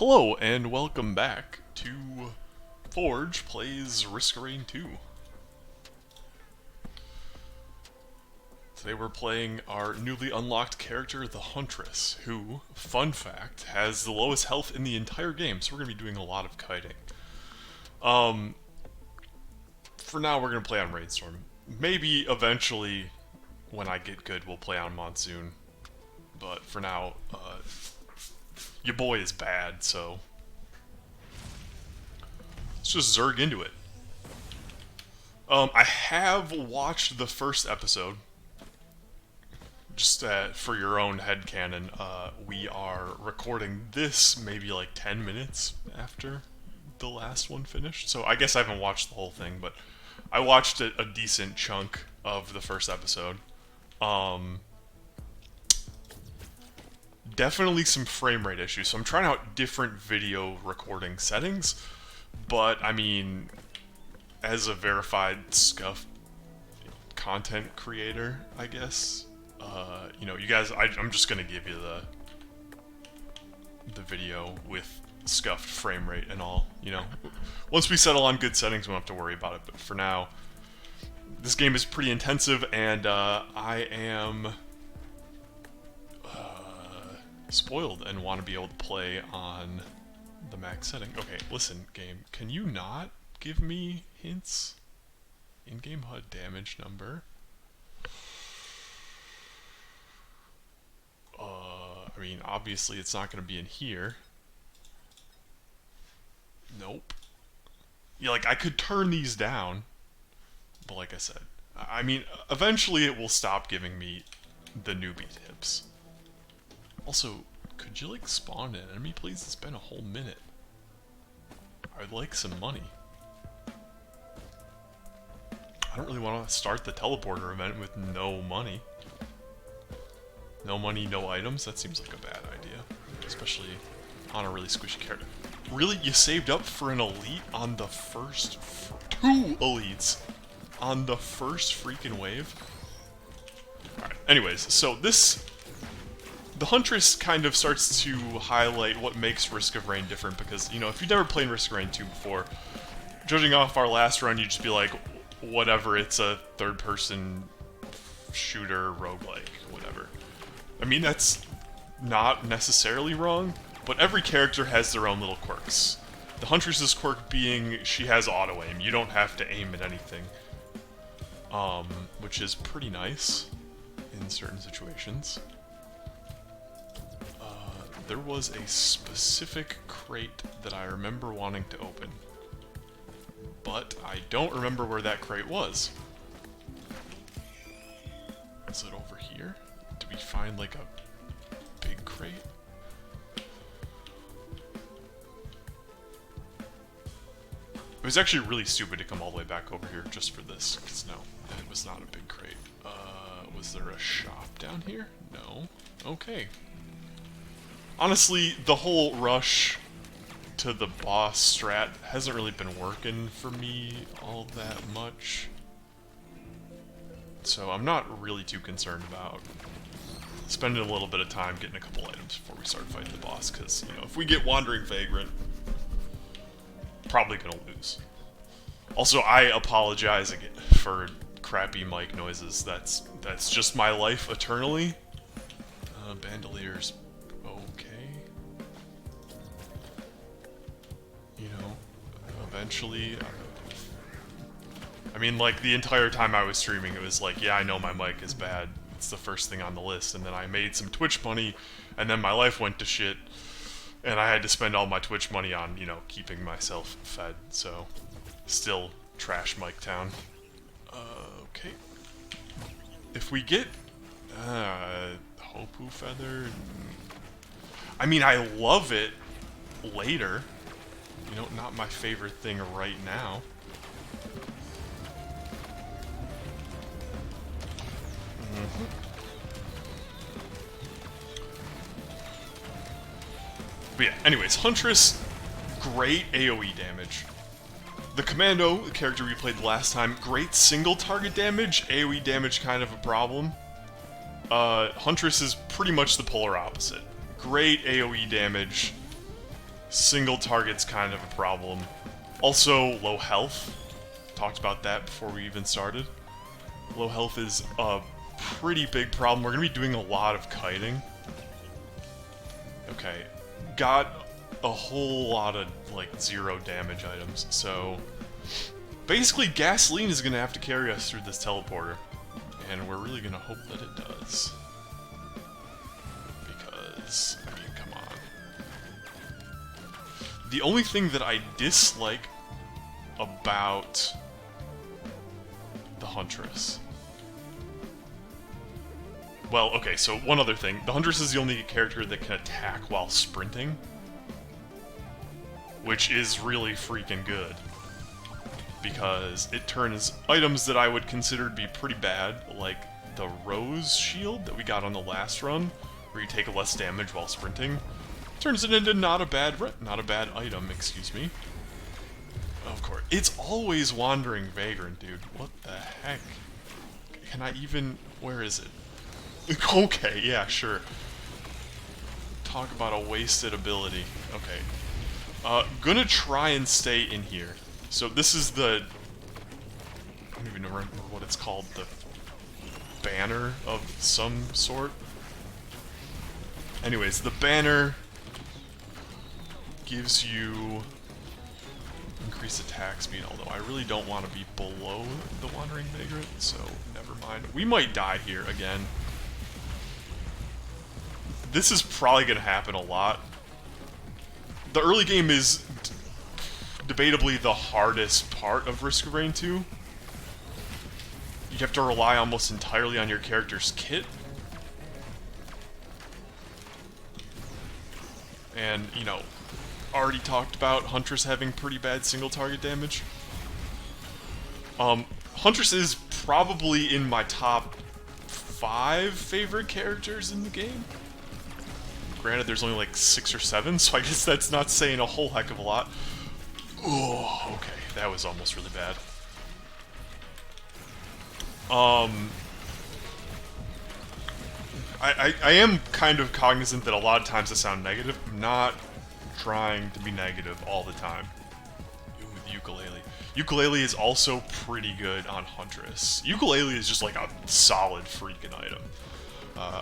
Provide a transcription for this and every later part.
Hello and welcome back to f0rje Plays Risk of Rain 2. Today we're playing our newly unlocked character, the Huntress, who, fun fact, has the lowest health in the entire game, so we're going to be doing a lot of kiting. For now we're going to play on Rainstorm. Maybe eventually, when I get good, we'll play on Monsoon. But for now, your boy is bad, so let's just zerg into it. I have watched the first episode. Just for your own headcanon, we are recording this maybe like 10 minutes after the last one finished. So I guess I haven't watched the whole thing, but I watched a decent chunk of the first episode. Definitely some frame rate issues, so I'm trying out different video recording settings, but I mean, as a verified scuff content creator, I guess, you know, you guys, I'm just gonna give you the video with scuffed frame rate and all, you know. Once we settle on good settings, we won't have to worry about it, but for now, this game is pretty intensive, and I am spoiled and want to be able to play on the max setting. Okay, listen, game, can you not give me hints? In-game HUD damage number. I mean, obviously it's not going to be in here. Nope. Yeah, like, I could turn these down, but like I said, I mean, eventually it will stop giving me the newbie tips. Also, could you, like, spawn an enemy, please? It's been a whole minute. I'd like some money. I don't really want to start the teleporter event with no money. No money, no items? That seems like a bad idea. Especially on a really squishy character. Really? You saved up for an elite on the first... two elites on the first freaking wave? Alright, anyways, so this... The Huntress kind of starts to highlight what makes Risk of Rain different, because, you know, if you've never played Risk of Rain 2 before, judging off our last run, you'd just be like, whatever, it's a third-person shooter, roguelike, whatever. I mean, that's not necessarily wrong, but every character has their own little quirks. The Huntress's quirk being she has auto-aim. You don't have to aim at anything, which is pretty nice in certain situations. There was a specific crate that I remember wanting to open, but I don't remember where that crate was. Is it over here? Did we find like a big crate? It was actually really stupid to come all the way back over here just for this, because no, it was not a big crate. Was there a shop down here? No. Okay. Honestly, the whole rush to the boss strat hasn't really been working for me all that much. So I'm not really too concerned about spending a little bit of time getting a couple items before we start fighting the boss, because, you know, if we get Wandering Vagrant, probably gonna lose. Also, I apologize again for crappy mic noises. That's just my life eternally. Bandoliers. Eventually, I mean, like, the entire time I was streaming, it was like, yeah, I know my mic is bad, it's the first thing on the list, and then I made some Twitch money, and then my life went to shit, and I had to spend all my Twitch money on, you know, keeping myself fed, so, still trash mic town. Okay. If we get, Hopu Feather, I mean, I love it later. You know, not my favorite thing right now. But yeah, anyways, Huntress, great AoE damage. The Commando, the character we played last time, great single target damage, AoE damage kind of a problem. Huntress is pretty much the polar opposite. Great AoE damage, Single target's kind of a problem. Also, low health. Talked about that before we even started. Low health is a pretty big problem. We're going to be doing a lot of kiting. Okay, got a whole lot of, like, 0 damage items, so... Basically, gasoline is going to have to carry us through this teleporter. And we're really going to hope that it does. Because, I mean, come on. The only thing that I dislike about the Huntress... Well, okay, so one other thing. The Huntress is the only character that can attack while sprinting. Which is really freaking good. Because it turns items that I would consider to be pretty bad, like the Rose Shield that we got on the last run, where you take less damage while sprinting, turns it into not a bad item, excuse me. Of course. It's always Wandering Vagrant, dude. What the heck? Can I even... Where is it? Okay, yeah, sure. Talk about a wasted ability. Okay. Gonna try and stay in here. So this is the... I don't even remember what it's called. The banner of some sort. Anyways, the banner gives you increased attack speed, although I really don't want to be below the Wandering Vagrant, so never mind. We might die here again. This is probably going to happen a lot. The early game is debatably the hardest part of Risk of Rain 2. You have to rely almost entirely on your character's kit. And, you know, already talked about Huntress having pretty bad single target damage. Huntress is probably in my top 5 favorite characters in the game. Granted, there's only like 6 or 7, so I guess that's not saying a whole heck of a lot. Oh, okay, that was almost really bad. I am kind of cognizant that a lot of times I sound negative. I'm not trying to be negative all the time. With ukulele. Ukulele is also pretty good on Huntress. Ukulele is just like a solid freaking item.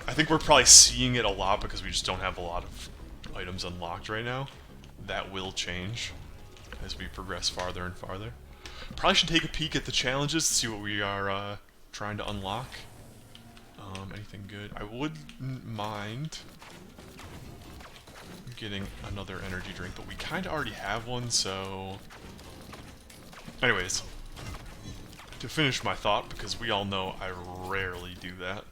I think we're probably seeing it a lot because we just don't have a lot of items unlocked right now. That will change as we progress farther and farther. Probably should take a peek at the challenges to see what we are trying to unlock. Anything good? I wouldn't mind getting another energy drink, but we kind of already have one, so... Anyways, to finish my thought, because we all know I rarely do that,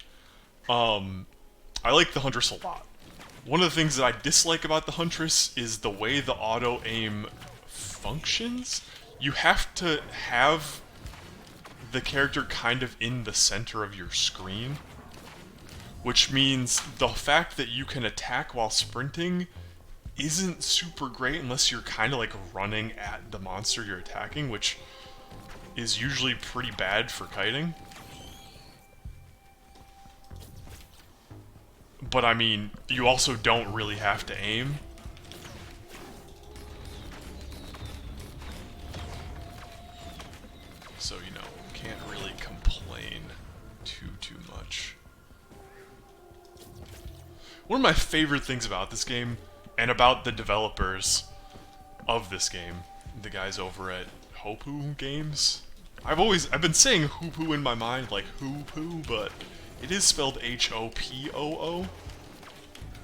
I like the Huntress a lot. One of the things that I dislike about the Huntress is the way the auto-aim functions. You have to have the character kind of in the center of your screen, which means the fact that you can attack while sprinting isn't super great unless you're kind of like running at the monster you're attacking, which is usually pretty bad for kiting. But I mean, you also don't really have to aim. So, you know, can't really complain too much. One of my favorite things about this game, and about the developers of this game, the guys over at Hopoo Games. I've been saying Hopoo in my mind, like Hopoo, but it is spelled H-O-P-O-O.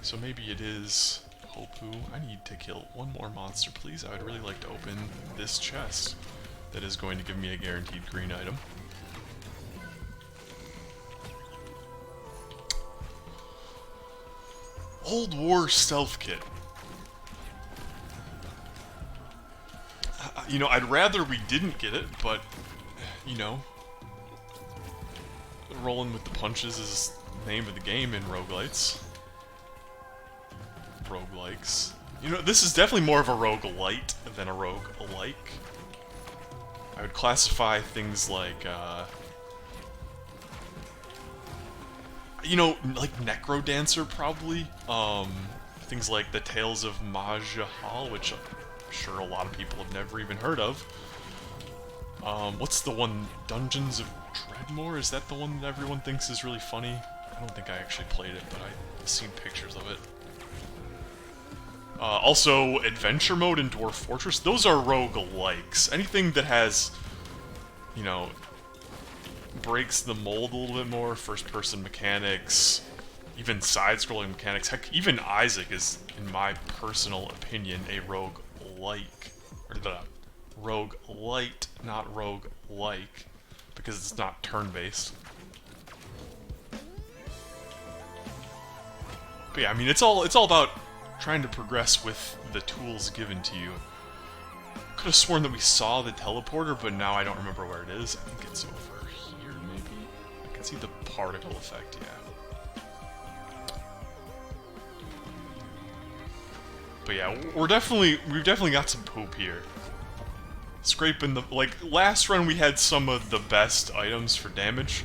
So maybe it is Hopoo. I need to kill one more monster, please. I would really like to open this chest that is going to give me a guaranteed green item. Old War Stealth Kit. You know, I'd rather we didn't get it, but, you know, rolling with the punches is the name of the game in roguelites. Roguelikes. You know, this is definitely more of a roguelite than a roguelike. I would classify things like, you know, like Necrodancer, probably. I things like the Tales of Mahjahal, which I'm sure a lot of people have never even heard of. What's the one, Dungeons of Dreadmore? Is that the one that everyone thinks is really funny? I don't think I actually played it, but I've seen pictures of it. Also, Adventure Mode and Dwarf Fortress, those are roguelikes. Anything that has, you know, breaks the mold a little bit more, first-person mechanics, even side-scrolling mechanics. Heck, even Isaac is, in my personal opinion, a roguelike. Or roguelite, not roguelike, because it's not turn-based. But yeah, I mean, it's all about trying to progress with the tools given to you. Could have sworn that we saw the teleporter, but now I don't remember where it is. I think it's over here, maybe? I can see the particle effect, yeah. But yeah, we've definitely got some poop here. Scraping the, like, last run we had some of the best items for damage.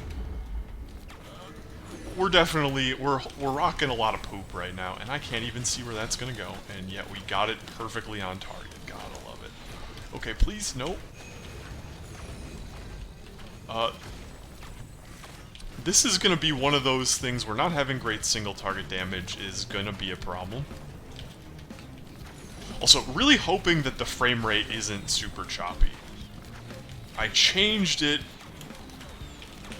We're definitely, we're rocking a lot of poop right now, and I can't even see where that's gonna go, and yet we got it perfectly on target. Gotta love it. Okay, please, nope. This is gonna be one of those things where not having great single target damage is gonna be a problem. Also, really hoping that the frame rate isn't super choppy. I changed it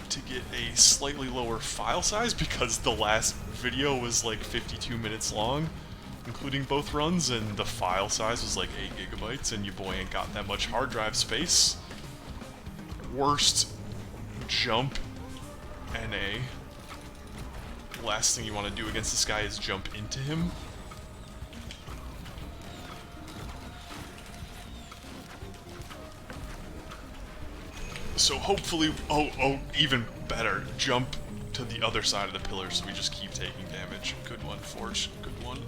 to get a slightly lower file size because the last video was like 52 minutes long, including both runs, and the file size was like 8 gigabytes, and your boy ain't got that much hard drive space. Worst jump NA. Last thing you want to do against this guy is jump into him. So hopefully, oh, even better, jump to the other side of the pillar so we just keep taking damage. Good one, f0rje, good one.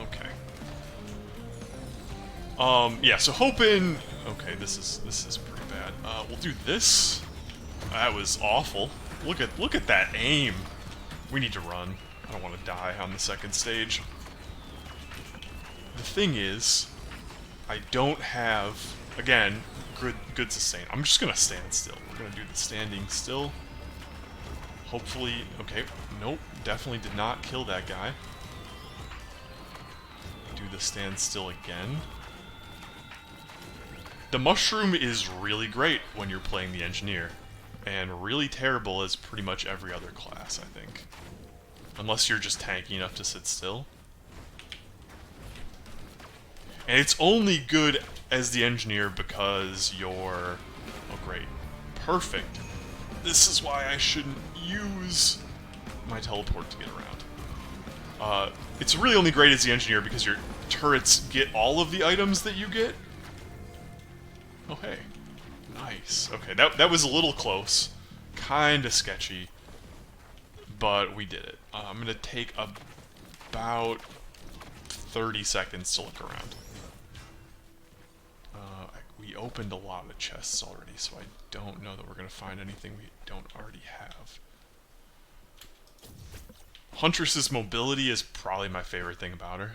Okay. Yeah, so hoping, okay, this is pretty bad. We'll do this. That was awful. Look at that aim. We need to run. I don't want to die on the second stage. The thing is, I don't have, again, good sustain. I'm just gonna stand still. We're gonna do the standing still. Hopefully, okay, nope, definitely did not kill that guy. Do the stand still again. The mushroom is really great when you're playing the engineer, and really terrible as pretty much every other class, I think. Unless you're just tanky enough to sit still. And it's only good as the engineer because you're... Oh, great. Perfect. This is why I shouldn't use my teleport to get around. It's really only great as the engineer because your turrets get all of the items that you get. Oh, hey. Nice. Okay, that was a little close. Kinda sketchy. But we did it. I'm gonna take about 30 seconds to look around. We opened a lot of chests already, so I don't know that we're going to find anything we don't already have. Huntress's mobility is probably my favorite thing about her.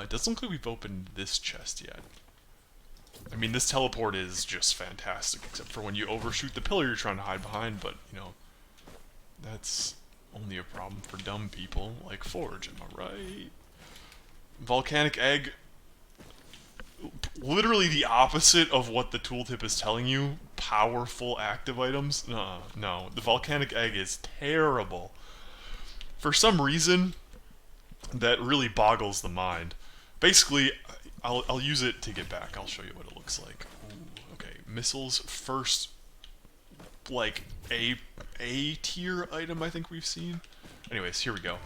It doesn't look like we've opened this chest yet. I mean, this teleport is just fantastic, except for when you overshoot the pillar you're trying to hide behind, but, you know, that's only a problem for dumb people like f0rje, am I right? Volcanic Egg... Literally the opposite of what the tooltip is telling you. Powerful active items. No. The volcanic egg is terrible. For some reason, that really boggles the mind. Basically, I'll use it to get back. I'll show you what it looks like. Ooh, okay, missiles first, like A tier item I think we've seen. Anyways, here we go.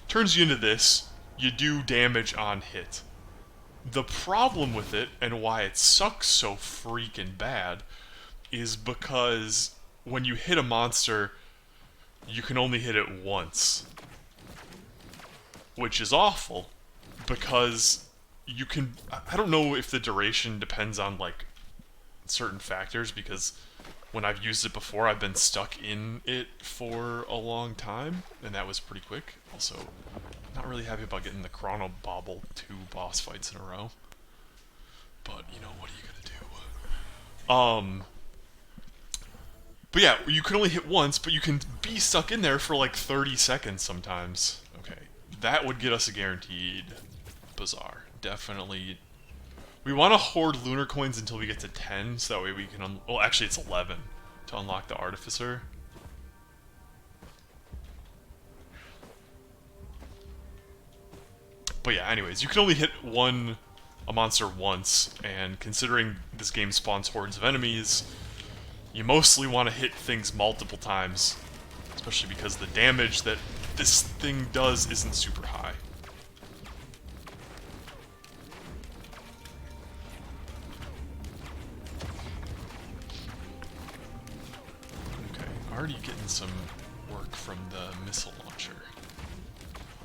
Turns you into this. You do damage on hit. The problem with it, and why it sucks so freaking bad, is because when you hit a monster, you can only hit it once. Which is awful, because you can... I don't know if the duration depends on, like, certain factors, because when I've used it before, I've been stuck in it for a long time, and that was pretty quick. Also, Not really happy about getting the Chrono Bobble 2 boss fights in a row. But, you know, what are you gonna do? But yeah, you can only hit once, but you can be stuck in there for like 30 seconds sometimes. Okay, that would get us a guaranteed Bazaar. Definitely. We want to hoard lunar coins until we get to 10, so that way we can well, actually it's 11 to unlock the Artificer. But yeah, anyways, you can only hit a monster once, and considering this game spawns hordes of enemies, you mostly want to hit things multiple times, especially because the damage that this thing does isn't super high. Okay, already getting some work from the missile launcher.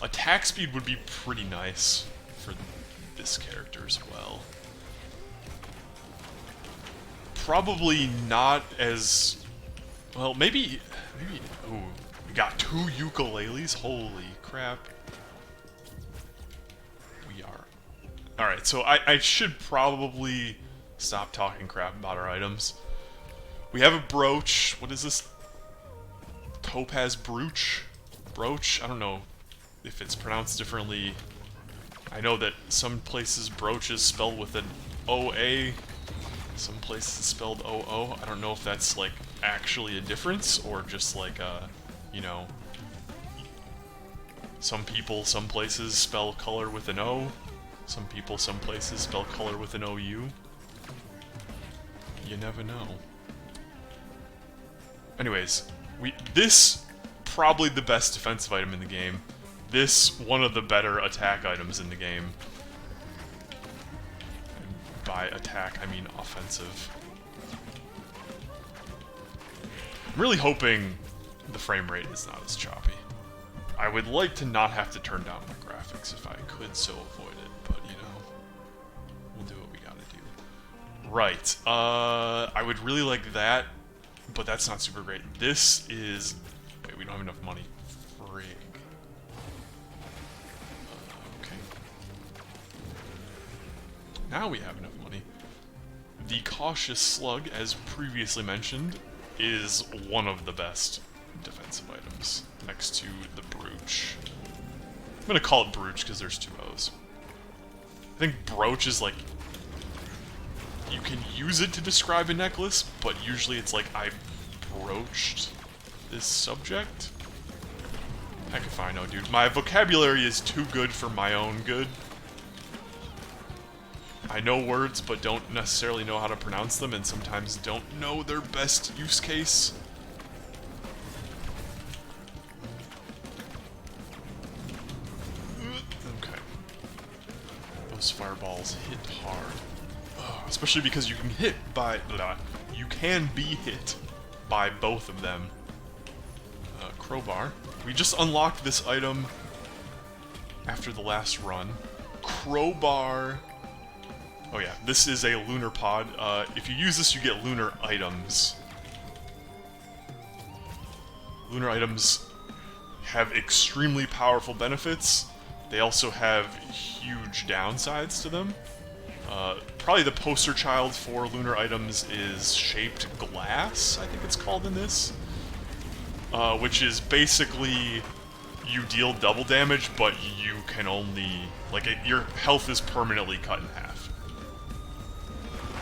Attack speed would be pretty nice for this character as well. Probably not as... well, maybe... ooh, we got 2 ukuleles? Holy crap. We are... Alright, so I should probably stop talking crap about our items. We have a brooch. What is this? Topaz brooch? Brooch? I don't know if it's pronounced differently. I know that some places brooch is spelled with an OA, some places it's spelled OO. I don't know if that's like actually a difference or just like you know, some people, some places spell color with an O, some people, some places spell color with an OU. You never know. Anyways, this probably the best defensive item in the game. This, one of the better attack items in the game. And by attack, I mean offensive. I'm really hoping the frame rate is not as choppy. I would like to not have to turn down my graphics if I could so avoid it, but you know, we'll do what we gotta do. Right, I would really like that, but that's not super great. This is... wait, we don't have enough money. Frig. Okay. Now we have enough money. The Cautious Slug, as previously mentioned, is one of the best defensive items, next to the brooch. I'm gonna call it brooch because there's 2 O's. I think brooch is like... you can use it to describe a necklace, but usually it's like, I broached this subject? Heck if I know, dude. My vocabulary is too good for my own good. I know words, but don't necessarily know how to pronounce them, and sometimes don't know their best use case. Okay. Those fireballs hit hard. Especially because you can hit by... you can be hit by both of them. Crowbar. We just unlocked this item after the last run. Crowbar... oh yeah, this is a Lunar Pod. If you use this, you get lunar items. Lunar items have extremely powerful benefits. They also have huge downsides to them. Probably the poster child for lunar items is shaped glass, I think it's called in this. Which is basically you deal double damage, but you can only... like, your health is permanently cut in half.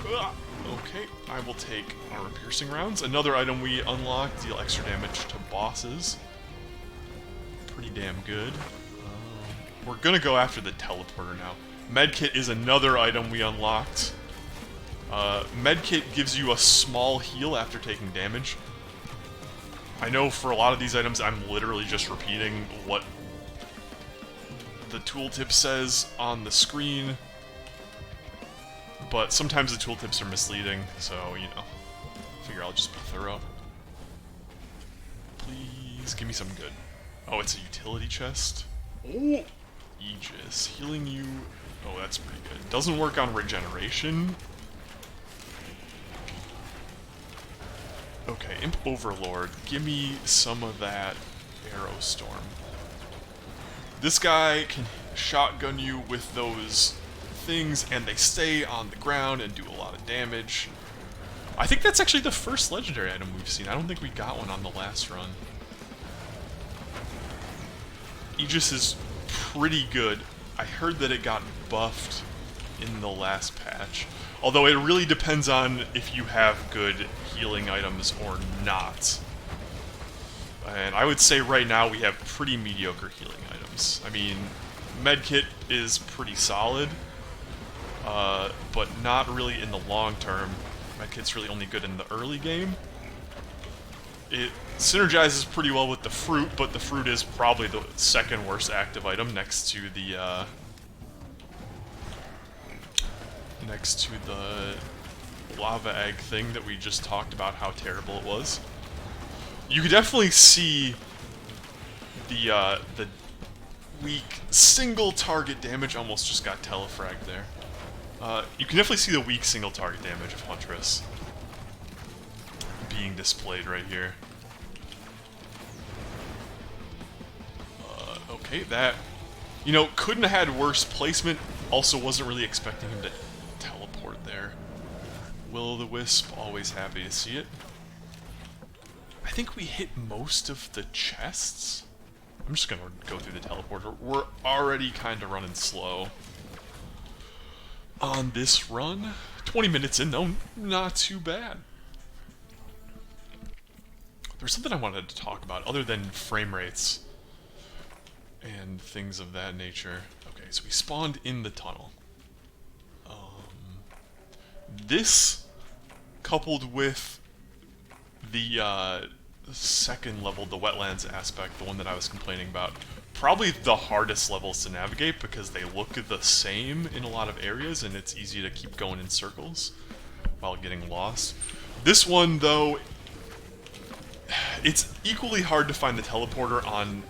Okay, I will take armor piercing rounds. Another item we unlocked, deal extra damage to bosses. Pretty damn good. We're gonna go after the teleporter now. Medkit is another item we unlocked. Medkit gives you a small heal after taking damage. I know for a lot of these items I'm literally just repeating what the tooltip says on the screen, but sometimes the tooltips are misleading, so, you know, figure I'll just be thorough. Please, give me some good. Oh, it's a utility chest. Oh! Aegis. Healing you... oh, that's pretty good. Doesn't work on regeneration. Okay, Imp Overlord. Give me some of that Arrow Storm. This guy can shotgun you with those things, and they stay on the ground and do a lot of damage. I think that's actually the first legendary item we've seen. I don't think we got one on the last run. Aegis is pretty good. I heard that it got buffed in the last patch. Although it really depends on if you have good healing items or not. And I would say right now we have pretty mediocre healing items. I mean, medkit is pretty solid, but not really in the long term. Medkit's really only good in the early game. It synergizes pretty well with the fruit, but the fruit is probably the second worst active item next to the lava egg thing that we just talked about how terrible it was. You could definitely see the weak single target damage. Almost just got telefragged there. You can definitely see the weak single target damage of Huntress being displayed right here. Okay, that, you know, couldn't have had worse placement. Also wasn't really expecting him to teleport there. Will-o'-the-wisp, always happy to see it. I think we hit most of the chests. I'm just gonna go through the teleporter. We're already kind of running slow on this run. 20 minutes in, though, not too bad. There's something I wanted to talk about other than frame rates and things of that nature. Okay, so we spawned in the tunnel. This, coupled with the second level, the wetlands aspect, the one that I was complaining about, probably the hardest levels to navigate because they look the same in a lot of areas and it's easy to keep going in circles while getting lost. This one, though, it's equally hard to find the teleporter on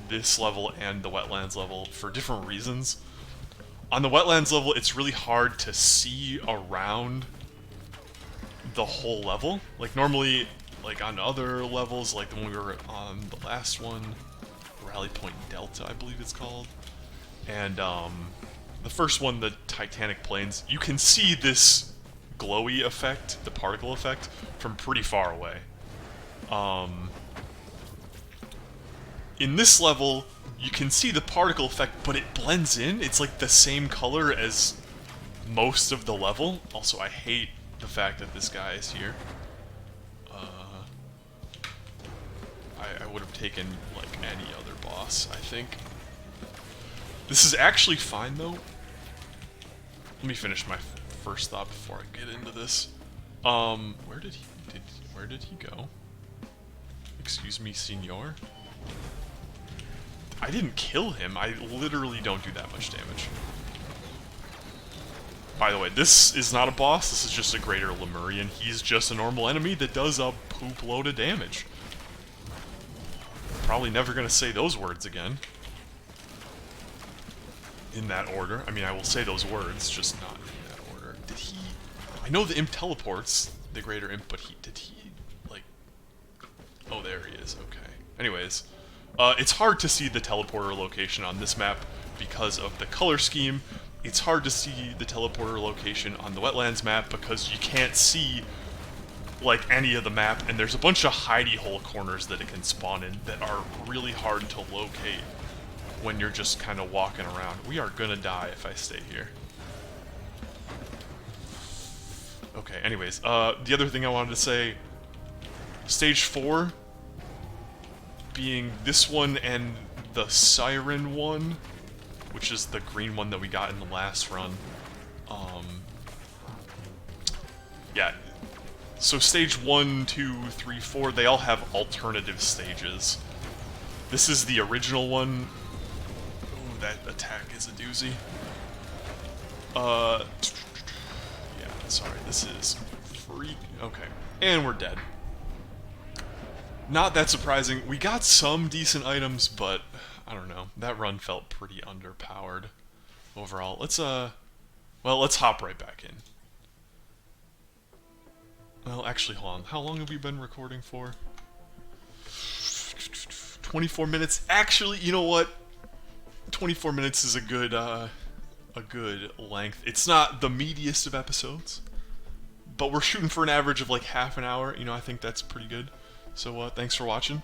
this level and the wetlands level for different reasons. On the wetlands level, it's really hard to see around the whole level. Like normally, like on other levels, like the one we were on the last one, Rally Point Delta, I believe it's called, and the first one, the Titanic Plains, you can see this glowy effect, the particle effect, from pretty far away. In this level, you can see the particle effect, but it blends in. It's like the same color as most of the level. Also, I hate the fact that this guy is here. I would have taken, like, any other boss, I think. This is actually fine, though. Let me finish my first thought before I get into this. Where did he go? Excuse me, senor? I didn't kill him. I literally don't do that much damage. By the way, this is not a boss. This is just a greater Lemurian. He's just a normal enemy that does a poop load of damage. Probably never gonna say those words again. In that order. I mean, I will say those words, just not in that order. Did he... I know the imp teleports, the greater imp, but did he, like... Oh, there he is. Okay. Anyways. It's hard to see the teleporter location on this map because of the color scheme. It's hard to see the teleporter location on the wetlands map because you can't see, like, any of the map, and there's a bunch of hidey hole corners that it can spawn in that are really hard to locate when you're just kind of walking around. We are gonna die if I stay here. Okay, anyways, the other thing I wanted to say, Stage 4, being this one and the Siren one, which is the green one that we got in the last run. Yeah, so stage 1, 2, 3, 4, they all have alternative stages. This is the original one. Ooh, that attack is a doozy. Yeah, sorry, this is freak. Okay, and we're dead. Not that surprising. We got some decent items, but I don't know. That run felt pretty underpowered overall. Let's hop right back in. Well, actually, hold on. How long have we been recording for? 24 minutes. Actually, you know what? 24 minutes is a good length. It's not the meatiest of episodes, but we're shooting for an average of like half an hour. You know, I think that's pretty good. So thanks for watching.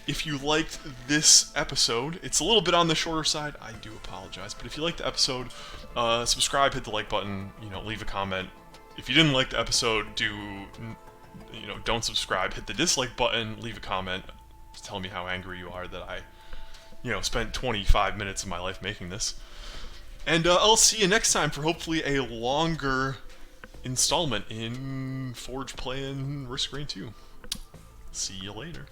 If you liked this episode, it's a little bit on the shorter side. I do apologize, but if you liked the episode, subscribe, hit the like button, you know, leave a comment. If you didn't like the episode, don't subscribe, hit the dislike button, leave a comment, tell me how angry you are that I, spent 25 minutes of my life making this. And I'll see you next time for hopefully a longer installment in f0rje playing Risk Reign 2. See you later.